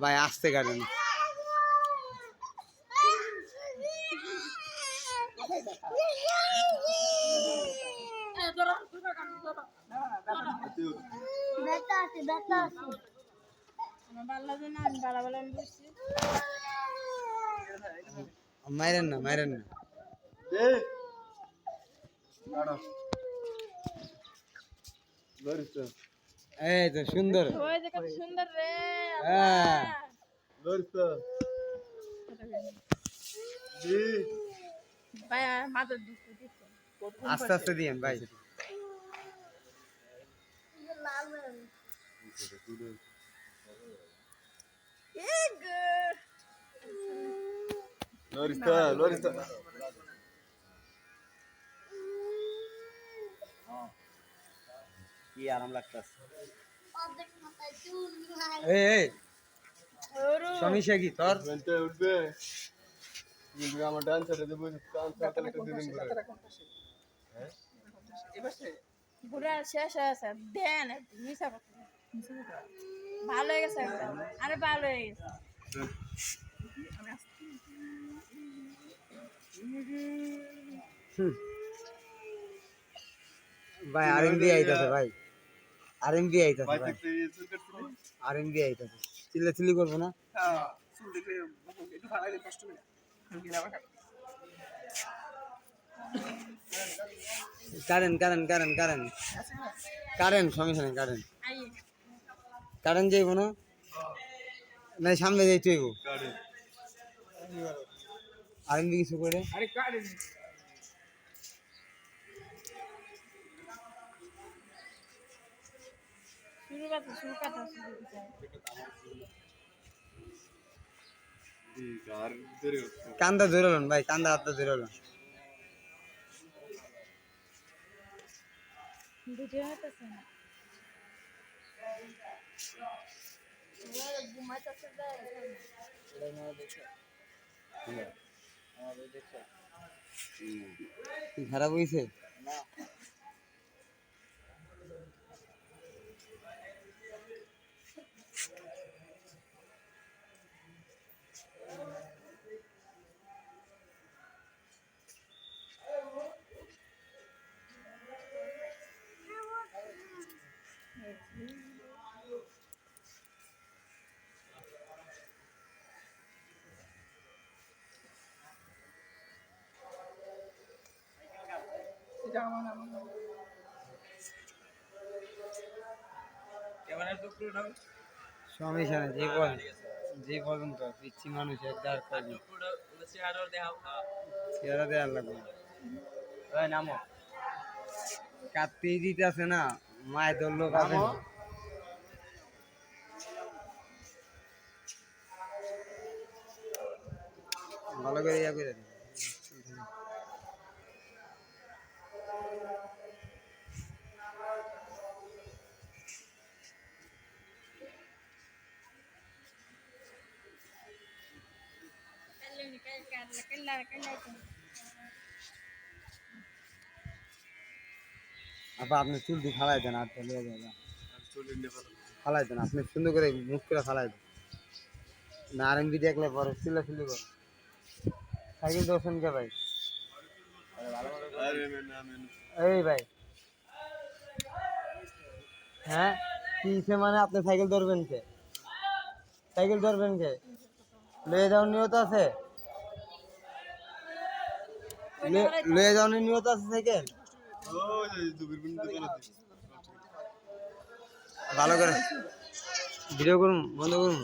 ভাই আসতে গাড়ি মাইরেন না এই তো সুন্দর সুন্দর রে হ্যাঁ আস্তে আস্তে দিয়েন ভাই Lorista. কি আরাম লাগতেছে এই সমস্যা কি তোর উঠবে আমার ডান্সারে দেবো ঘুরে শেষ হয়েছে দেন মিশা কথা ভালো হয়ে গেছে আরে ভালো হয়ে গেছে ভাই আরএমবি আইতাছে ভাই আরএমবি আইতাছে ভাই আরএমবি আইতাছে চিল্লি করবো না হ্যাঁ চুল দেখলে একটু ভালো লাগে কষ্ট করে কারেন্ট সমস্যা নেই কারেন্ট যাইব না না সামনে যাই তুই আরএমবি কিছু করে আরে কারেন্ট শুরু কথা কান্দা ধরলেন ভাই কান্দা হাতটা ধরলেন ভিডিও হতেছে না ঘুমাইতেছে খারাপ হয়েছে সমস্যা নেই যে পর্যন্ত পিচ্ছি মানুষ একদার করি চেহারা দেওয়ার লাগবে নামো কাটতেই দিতে আছে না মায়ের তোর লোক আছে ভালো করে ইয়া করে আপা আপনি চুল দিয়ে ফালাই দেন আর চলে যাবে ফালাই দেন আপনি সুন্দর করে মুখ করে ফালাই দেন না আরএমবি দেখলে পরে চিল্লি করে সাইকেল দোষণ কে ভাই এই ভাই হ্যাঁ কিসে মানে আপনি সাইকেল ধরবেন কে লয়ে যাওয়ার নিয়ত আছে লয়ে যাওয়ার নিয়ত আছে সাইকেল ভালো করে ভিডিও করুন বন্ধ করুন